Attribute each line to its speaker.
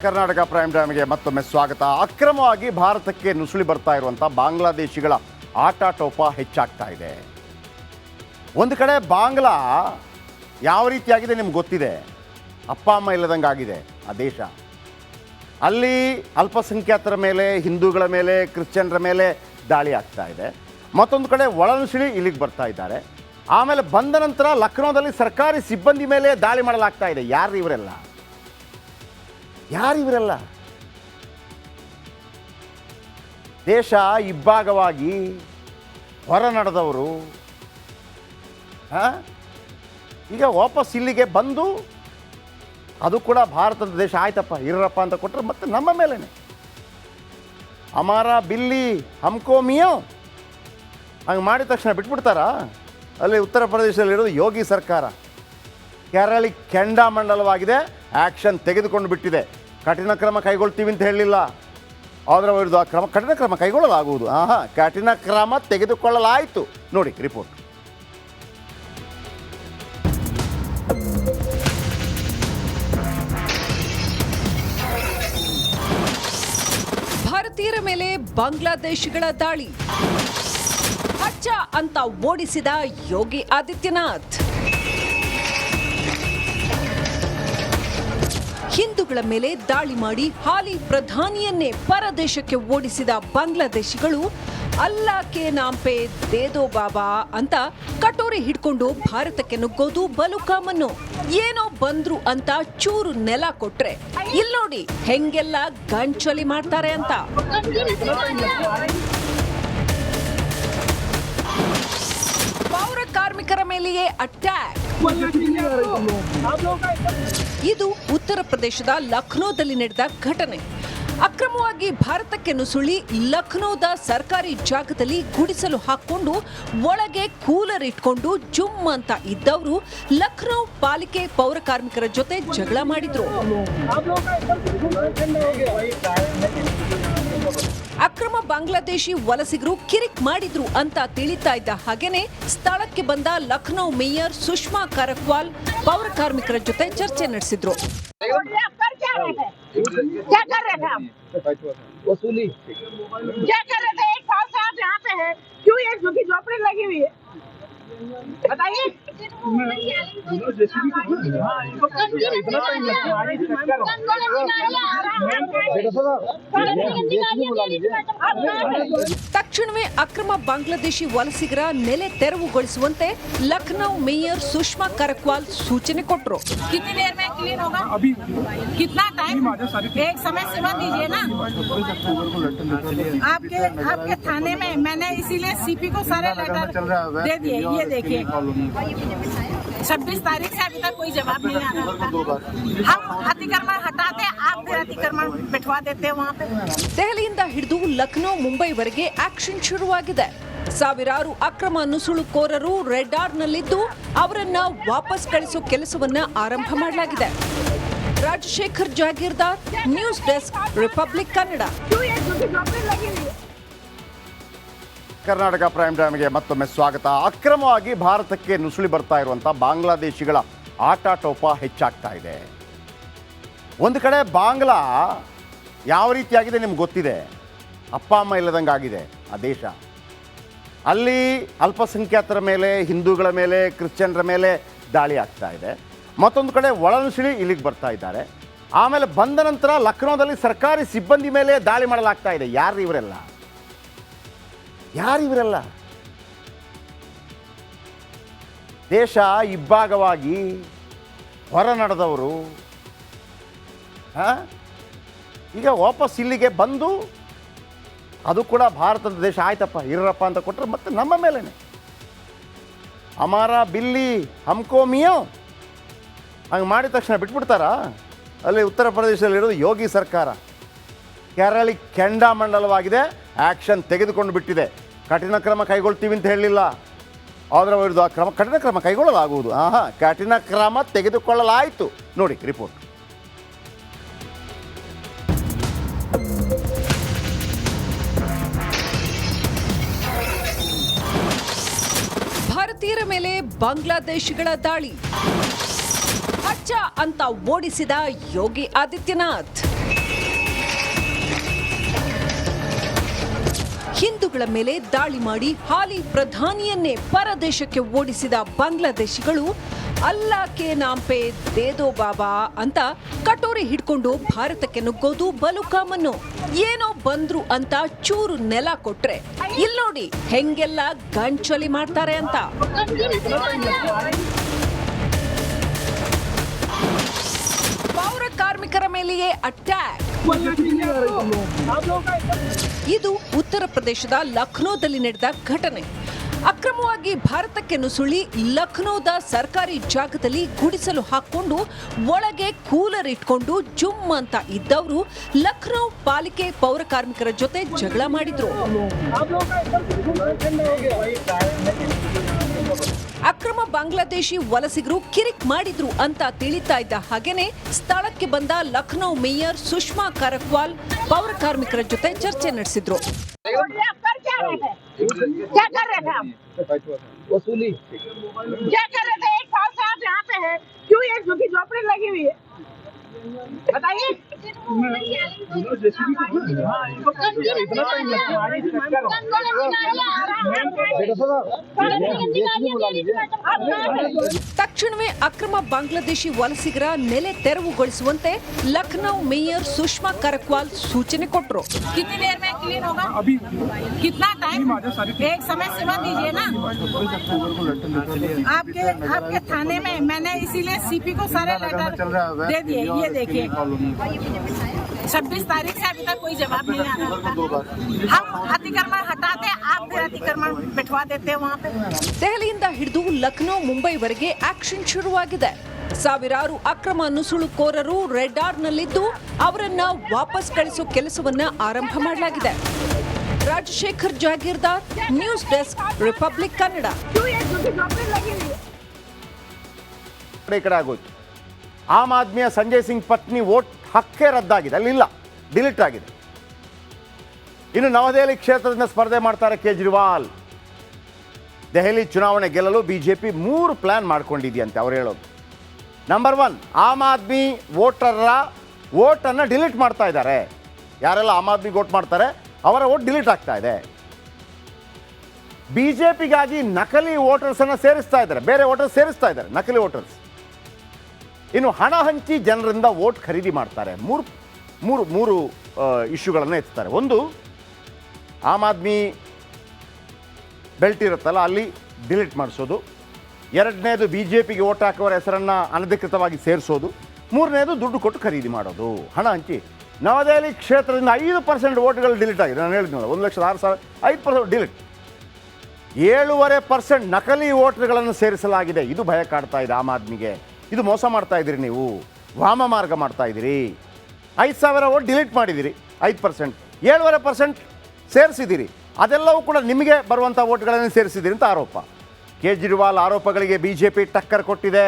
Speaker 1: Karnataka prime ಟೈಮ್ಗೆ ಮತ್ತೊಮ್ಮೆ ಸ್ವಾಗತ. ಅಕ್ರಮವಾಗಿ ಭಾರತಕ್ಕೆ ನುಸುಳಿ ಬರ್ತಾ ಇರುವಂಥ ಬಾಂಗ್ಲಾದೇಶಿಗಳ ಆಟಾಟೋಪ ಹೆಚ್ಚಾಗ್ತಾ ಇದೆ. ಒಂದು ಕಡೆ ಬಾಂಗ್ಲಾ ಯಾವ ರೀತಿಯಾಗಿದೆ ನಿಮ್ಗೆ ಗೊತ್ತಿದೆ. ಅಪ್ಪ ಅಮ್ಮ ಇಲ್ಲದಂಗೆ ಆಗಿದೆ ಆ ದೇಶ. ಅಲ್ಲಿ ಅಲ್ಪಸಂಖ್ಯಾತರ ಮೇಲೆ, ಹಿಂದೂಗಳ ಮೇಲೆ, ಕ್ರಿಶ್ಚಿಯನ್ರ ಮೇಲೆ ದಾಳಿ ಆಗ್ತಾ ಇದೆ. ಮತ್ತೊಂದು ಕಡೆ ಒಳನುಸುಳಿ ಇಲ್ಲಿಗೆ ಬರ್ತಾ ಇದ್ದಾರೆ. ಆಮೇಲೆ ಬಂದ ನಂತರ ಲಕ್ನೋದಲ್ಲಿ ಸರ್ಕಾರಿ ಸಿಬ್ಬಂದಿ ಮೇಲೆ ದಾಳಿ ಮಾಡಲಾಗ್ತಾ ಇದೆ. ಯಾರು ಇವರೆಲ್ಲ? ದೇಶ ಇಬ್ಬಾಗವಾಗಿ ಹೊರ ನಡೆದವರು ಈಗ ವಾಪಸ್ ಇಲ್ಲಿಗೆ ಬಂದು, ಅದು ಕೂಡ ಭಾರತದ ದೇಶ ಆಯ್ತಪ್ಪ ಇರಪ್ಪ ಅಂತ ಕೊಟ್ಟರೆ ಮತ್ತೆ ನಮ್ಮ ಮೇಲೇನೆ ಅಮಾರ ಬಿಲ್ಲಿ ಹಮ್ಕೋ ಮಿಯೋ ಹಂಗೆ ಮಾಡಿದ ತಕ್ಷಣ ಬಿಟ್ಬಿಡ್ತಾರಾ? ಅಲ್ಲಿ ಉತ್ತರ ಪ್ರದೇಶದಲ್ಲಿರೋದು ಯೋಗಿ ಸರ್ಕಾರ ಕೇರಳಿ ಕೆಂಡಾಮಂಡಲವಾಗಿದೆ. ಆ್ಯಕ್ಷನ್ ತೆಗೆದುಕೊಂಡು ಬಿಟ್ಟಿದೆ. ಕಠಿಣ ಕ್ರಮ ಕೈಗೊಳ್ತೀವಿ ಅಂತ ಹೇಳಲಿಲ್ಲ, ಅದರ ವಿರುದ್ಧ ಕಠಿಣ ಕ್ರಮ ಕೈಗೊಳ್ಳಲಾಗುವುದು. ಕಠಿಣ ಕ್ರಮ ತೆಗೆದುಕೊಳ್ಳಲಾಯಿತು. ನೋಡಿ ರಿಪೋರ್ಟ್.
Speaker 2: ಭಾರತೀಯರ ಮೇಲೆ ಬಾಂಗ್ಲಾದೇಶಿಗಳ ದಾಳಿ. ಅಚ್ಚ ಅಂತ ಓಡಿಸಿದ ಯೋಗಿ ಆದಿತ್ಯನಾಥ್. ಹಿಂದೂಗಳ ಮೇಲೆ ದಾಳಿ ಮಾಡಿ ಹಾಲಿ ಪ್ರಧಾನಿಯನ್ನೇ ಪರದೇಶಕ್ಕೆ ಓಡಿಸಿದ ಬಾಂಗ್ಲಾದೇಶಿಗಳು ಅಲ್ಲಾಕೆ ನಾಂಪೆ ದೇದೋ ಬಾಬಾ ಅಂತ ಕಟೋರಿ ಹಿಡ್ಕೊಂಡು ಭಾರತಕ್ಕೆ ನುಗ್ಗೋದು ಬಲು ಕಾಮನ್ನು. ಏನೋ ಬಂದ್ರು ಅಂತ ಚೂರು ನೆಲ ಕೊಟ್ರೆ ಇಲ್ನೋಡಿ ಹೆಂಗೆಲ್ಲ ಗಂಚಲಿ ಮಾಡ್ತಾರೆ ಅಂತ. ಪೌರ ಕಾರ್ಮಿಕರ ಮೇಲೆಯೇ ಅಟ್ಯಾಕ್. ಇದು ಉತ್ತರ ಪ್ರದೇಶದ ಲಕ್ನೋದಲ್ಲಿ ನಡೆದ ಘಟನೆ. ಅಕ್ರಮವಾಗಿ ಭಾರತಕ್ಕೆ ನುಸುಳಿ ಲಕ್ನೋದ ಸರ್ಕಾರಿ ಜಾಗದಲ್ಲಿ ಗುಡಿಸಲು ಹಾಕೊಂಡು ಒಳಗೆ ಕೂಲರ್ ಇಟ್ಕೊಂಡು ಜುಮ್ ಅಂತ ಇದ್ದವರು ಲಕ್ನೋ ಪಾಲಿಕೆ ಪೌರ ಕಾರ್ಮಿಕರ ಜೊತೆ ಜಗಳ ಮಾಡಿದ್ರು. ಅಕ್ರಮ ಬಾಂಗ್ಲಾದೇಶಿ ವಲಸಿಗರು ಕಿರಿಕ್ ಮಾಡಿದ್ರು ಅಂತ ತಿಳಿತಾ ಇದ್ದ ಹಾಗೇನೆ ಸ್ಥಳಕ್ಕೆ ಬಂದ ಲಕ್ನೋ ಮೇಯರ್ ಸುಷ್ಮಾ ಕರಕ್ವಾಲ್ ಪೌರ ಕಾರ್ಮಿಕರ ಜೊತೆ ಚರ್ಚೆ ನಡೆಸಿದ್ರು.
Speaker 3: क्या कर रहे थे हम? वसूली क्या कर रहे थे? 1 साल से आप यहाँ पे हैं, क्यों ये झुकी झोपड़ी लगी हुई है? बताइए।
Speaker 2: ತಕ್ಷಣವೇ ಅಕ್ರಮ ಬಾಂಗ್ಲಾದೇಶಿ ವಲಸಿಗರ ನೆಲೆ ತೆರವುಗೊಳಿಸುವಂತೆ ಲಕ್ನೋ ಮೇಯರ್ ಸುಷ್ಮಾ ಕರಕ್ವಾಲ್ ಸೂಚನೆ ಕೊಟ್ಟರು.
Speaker 3: कितनी देर में क्लीन होगा? अभी कितना टाइम? एक समय सीमा दीजिए ना। आपके थाने में मैंने इसीलिए सीपी को सारे लेटर दे दिए. ये देखिए 26 तारीख से अभी तक कोई जवाब नहीं आ रहा. हम अतिक्रमण हटाते, आप फिर अतिक्रमण बिठवा देते वहाँ पे.
Speaker 2: ದೆಹಲಿಯಿಂದ ಹಿಡಿದು ಲಕ್ನೋ ಮುಂಬೈವರೆಗೆ ಆಕ್ಷನ್ ಶುರುವಾಗಿದೆ. ಸಾವಿರಾರು ಅಕ್ರಮ ನುಸುಳುಕೋರರು ರೆಡಾರ್ನಲ್ಲಿದ್ದು ಅವರನ್ನ ವಾಪಸ್ ಕಳಿಸೋ ಕೆಲಸವನ್ನ ಆರಂಭ ಮಾಡಲಾಗಿದೆ. Rajashekar Jagirdar, news desk, Republic Kannada.
Speaker 1: Karnataka prime ಟೈಮ್ಗೆ ಮತ್ತೊಮ್ಮೆ ಸ್ವಾಗತ. ಅಕ್ರಮವಾಗಿ ಭಾರತಕ್ಕೆ ನುಸುಳಿ ಬರ್ತಾ ಇರುವಂಥ ಬಾಂಗ್ಲಾದೇಶಿಗಳ ಆಟಾಟೋಪ ಹೆಚ್ಚಾಗ್ತಾ ಇದೆ. ಒಂದು ಕಡೆ ಬಾಂಗ್ಲಾ ಯಾವ ರೀತಿಯಾಗಿದೆ ನಿಮ್ಗೆ ಗೊತ್ತಿದೆ. ಅಪ್ಪ ಅಮ್ಮ ಇಲ್ಲದಂಗೆ ಆಗಿದೆ ಆ ದೇಶ. ಅಲ್ಲಿ ಅಲ್ಪಸಂಖ್ಯಾತರ ಮೇಲೆ, ಹಿಂದೂಗಳ ಮೇಲೆ, ಕ್ರಿಶ್ಚಿಯನ್ರ ಮೇಲೆ ದಾಳಿ ಆಗ್ತಾ ಇದೆ. ಮತ್ತೊಂದು ಕಡೆ ಒಳನುಸುಳಿ ಇಲ್ಲಿಗೆ ಬರ್ತಾ ಇದ್ದಾರೆ. ಆಮೇಲೆ ಬಂದ ನಂತರ ಲಕ್ನೋದಲ್ಲಿ ಸರ್ಕಾರಿ ಸಿಬ್ಬಂದಿ ಮೇಲೆ ದಾಳಿ ಮಾಡಲಾಗ್ತಾ ಇದೆ. ಯಾರು ಇವರೆಲ್ಲ? ದೇಶ ಇಬ್ಬಾಗವಾಗಿ ಹೊರ ನಡೆದವರು ಈಗ ವಾಪಸ್ ಇಲ್ಲಿಗೆ ಬಂದು, ಅದು ಕೂಡ ಭಾರತದ ದೇಶ ಆಯ್ತಪ್ಪ ಇರಪ್ಪ ಅಂತ ಕೊಟ್ಟರೆ ಮತ್ತೆ ನಮ್ಮ ಮೇಲೇನೆ ಅಮಾರ ಬಿಲ್ಲಿ ಹಮ್ಕೋ ಮಿಯೋ ಹಂಗೆ ಮಾಡಿದ ತಕ್ಷಣ ಬಿಟ್ಬಿಡ್ತಾರಾ? ಅಲ್ಲಿ ಉತ್ತರ ಪ್ರದೇಶದಲ್ಲಿರೋದು ಯೋಗಿ ಸರ್ಕಾರ ಕೇರಳಿ ಕೆಂಡಾಮಂಡಲವಾಗಿದೆ. ಆ್ಯಕ್ಷನ್ ತೆಗೆದುಕೊಂಡು ಬಿಟ್ಟಿದೆ. ಕಠಿಣ ಕ್ರಮ ಕೈಗೊಳ್ತೀವಿ ಅಂತ ಹೇಳಲಿಲ್ಲ, ಅದರ ವಿರುದ್ಧ ಕಠಿಣ ಕ್ರಮ ಕೈಗೊಳ್ಳಲಾಗುವುದು. ಕಠಿಣ ಕ್ರಮ ತೆಗೆದುಕೊಳ್ಳಲಾಯಿತು. ನೋಡಿ ರಿಪೋರ್ಟ್.
Speaker 2: ಭಾರತೀಯರ ಮೇಲೆ ಬಾಂಗ್ಲಾದೇಶಿಗಳ ದಾಳಿ. ಅಚ್ಚ ಅಂತ ಓಡಿಸಿದ ಯೋಗಿ ಆದಿತ್ಯನಾಥ್. ಹಿಂದೂಗಳ ಮೇಲೆ ದಾಳಿ ಮಾಡಿ ಹಾಲಿ ಪ್ರಧಾನಿಯನ್ನೇ ಪರದೇಶಕ್ಕೆ ಓಡಿಸಿದ ಬಾಂಗ್ಲಾದೇಶಿಗಳು ಅಲ್ಲಾ ಕೆ ನಾಮ್ ಪೇ ದೇದೋ ಬಾಬಾ ಅಂತ ಕಟೋರಿ ಹಿಡ್ಕೊಂಡು ಭಾರತಕ್ಕೆ ನುಗ್ಗೋದು ಬಲು ಕಾಮನ್ನು. ಏನೋ ಬಂದ್ರು ಅಂತ ಚೂರು ನೆಲ ಕೊಟ್ರೆ ಇಲ್ ನೋಡಿ ಹೆಂಗೆಲ್ಲ ಗಂಚಲಿ ಮಾಡ್ತಾರೆ ಅಂತ. ಪೌರ ಕಾರ್ಮಿಕರ ಮೇಲೆಯೇ ಅಟ್ಯಾಕ್. ಇದು ಉತ್ತರ ಪ್ರದೇಶದ ಲಖನೌದಲ್ಲಿ ನಡೆದ ಘಟನೆ. ಅಕ್ರಮವಾಗಿ ಭಾರತಕ್ಕೆ ನುಸುಳಿ ಲಖನೌದ ಸರ್ಕಾರಿ ಜಾಗದಲ್ಲಿ ಗುಡಿಸಲು ಹಾಕೊಂಡು ಒಳಗೆ ಕೂಲರ್ ಇಟ್ಕೊಂಡು ಜುಮ್ ಅಂತ ಇದ್ದವರು ಲಖನೌ ಪಾಲಿಕೆ ಪೌರ ಕಾರ್ಮಿಕರ ಜೊತೆ ಜಗಳ ಮಾಡಿದ್ರು. ಅಕ್ರಮ ಬಾಂಗ್ಲಾದೇಶಿ ವಲಸಿಗರು ಕಿರಿಕ್ ಮಾಡಿದ್ರು ಅಂತ ತಿಳಿತಾ ಇದ್ದ ಹಾಗೇನೆ ಸ್ಥಳಕ್ಕೆ ಬಂದ ಲಖನೌ ಮೇಯರ್ ಸುಷ್ಮಾ ಕರಕ್ವಾಲ್ ಪೌರ ಕಾರ್ಮಿಕರ ಜೊತೆ ಚರ್ಚೆ ನಡೆಸಿದ್ರು.
Speaker 3: क्या कर रहे थे आप? वसूली क्या कर रहे थे? 1 साल से आप यहाँ पे हैं, क्यों ये झोपड़ी लगी हुई है बताइए?
Speaker 2: ತಕ್ಷಣವೇ ಅಕ್ರಮ ಬಾಂಗ್ಲಾದೇಶಿ ವಲಸಿಗರ ನೆಲೆ ತೆರವುಗೊಳಿಸುವಂತೆ ಲಖನೌ ಮೇಯರ್ ಸುಷ್ಮಾ ಕರಕ್ವಾಲ್ ಸೂಚನೆ ಕೊಟ್ಟರು.
Speaker 3: कितनी देर में क्लीन होगा? अभी कितना टाइम? एक समय सीमा दीजिए ना. आपके थाने में मैंने इसीलिए सीपी को सारे लेटर दे दिए. ये देखिए 26 तारीख से अभी तक कोई जवाब नहीं आ रहा. हम अतिक्रमण हटाते, आप फिर अतिक्रमण बिठवा देते हैं वहाँ पे.
Speaker 2: ದೆಹಲಿಯಿಂದ ಹಿಡಿದು ಲಖನೌ ಮುಂಬೈವರೆಗೆ ಆಕ್ಷನ್ ಶುರುವಾಗಿದೆ. ಸಾವಿರಾರು ಅಕ್ರಮ ನುಸುಳುಕೋರರು ರೆಡಾರ್ನಲ್ಲಿದ್ದು ಅವರನ್ನ ವಾಪಸ್ ಕಳಿಸೋ ಕೆಲಸವನ್ನ ಆರಂಭ ಮಾಡಲಾಗಿದೆ. Rajashekar Jagirdar, news desk, Republic Kannada.
Speaker 1: ಈ ಕಡೆ ಆಗೋಯ್ತು. ಆಮ್ ಆದ್ಮಿಯ ಸಂಜಯ್ ಸಿಂಗ್ ಪತ್ನಿ ವೋಟ್ ಹಕ್ಕೇ ರದ್ದಾಗಿದೆ, ಅಲ್ಲಿಲ್ಲ, ಡಿಲೀಟ್ ಆಗಿದೆ. ಇನ್ನು ನವದೆಹಲಿ ಕ್ಷೇತ್ರದಿಂದ ಸ್ಪರ್ಧೆ ಮಾಡ್ತಾರೆ ಕೇಜ್ರಿವಾಲ್. ದೆಹಲಿ ಚುನಾವಣೆ ಗೆಲ್ಲಲು ಬಿಜೆಪಿ 3 ಪ್ಲಾನ್ ಮಾಡ್ಕೊಂಡಿದೆಯಂತೆ ಅವ್ರು ಹೇಳೋದು. ನಂಬರ್ 1, ಆಮ್ ಆದ್ಮಿ ವೋಟರ್ರ ವೋಟನ್ನು ಡಿಲೀಟ್ ಮಾಡ್ತಾ ಇದ್ದಾರೆ. ಯಾರೆಲ್ಲ ಆಮ್ ಆದ್ಮಿಗೆ ವೋಟ್ ಮಾಡ್ತಾರೆ ಅವರ ವೋಟ್ ಡಿಲೀಟ್ ಆಗ್ತಾ ಇದೆ. ಬಿಜೆಪಿಗಾಗಿ ನಕಲಿ ವೋಟರ್ಸನ್ನು ಸೇರಿಸ್ತಾ ಇದ್ದಾರೆ, ಬೇರೆ ವೋಟರ್ಸ್ ಸೇರಿಸ್ತಾ ಇದ್ದಾರೆ, ನಕಲಿ ವೋಟರ್ಸ್. ಇನ್ನು ಹಣ ಹಂಚಿ ಜನರಿಂದ ವೋಟ್ ಖರೀದಿ ಮಾಡ್ತಾರೆ. ಮೂರು ಇಶ್ಯೂಗಳನ್ನು ಎತ್ತಾರೆ. ಒಂದು, ಆಮ್ ಆದ್ಮಿ ಬೆಲ್ಟ್ ಇರುತ್ತಲ್ಲ ಅಲ್ಲಿ ಡಿಲೀಟ್ ಮಾಡಿಸೋದು. ಎರಡನೇದು, ಬಿ ಜೆ ಪಿಗೆ ವೋಟ್ ಹಾಕೋರ ಹೆಸರನ್ನು ಅನಧಿಕೃತವಾಗಿ ಸೇರಿಸೋದು. ಮೂರನೇದು, ದುಡ್ಡು ಕೊಟ್ಟು ಖರೀದಿ ಮಾಡೋದು, ಹಣ ಹಂಚಿ. ನವದೆಹಲಿ ಕ್ಷೇತ್ರದಿಂದ 5% ವೋಟ್ಗಳು ಡಿಲೀಟ್ ಆಗಿದೆ. ನಾನು ಹೇಳಿದ್ನಲ್ಲ, 1,06,000 5% ಡಿಲೀಟ್. 7.5% ನಕಲಿ ವೋಟ್ಗಳನ್ನು ಸೇರಿಸಲಾಗಿದೆ. ಇದು ಭಯ ಕಾಡ್ತಾ ಇದೆ ಆಮ್ ಆದ್ಮಿಗೆ. ಇದು ಮೋಸ ಮಾಡ್ತಾ ಇದ್ದೀರಿ, ನೀವು ವಾಮ ಮಾರ್ಗ ಮಾಡ್ತಾ ಇದ್ದೀರಿ. 5,000 ವೋಟ್ ಡಿಲೀಟ್ ಮಾಡಿದ್ದೀರಿ, 5%. 7.5% ಸೇರಿಸಿದ್ದೀರಿ. ಅದೆಲ್ಲವೂ ಕೂಡ ನಿಮಗೆ ಬರುವಂಥ ವೋಟ್ಗಳನ್ನು ಸೇರಿಸಿದ್ದೀರಿ ಅಂತ ಆರೋಪ. ಕೇಜ್ರಿವಾಲ್ ಆರೋಪಗಳಿಗೆ ಬಿಜೆಪಿ ಟಕ್ಕರ್ ಕೊಟ್ಟಿದೆ.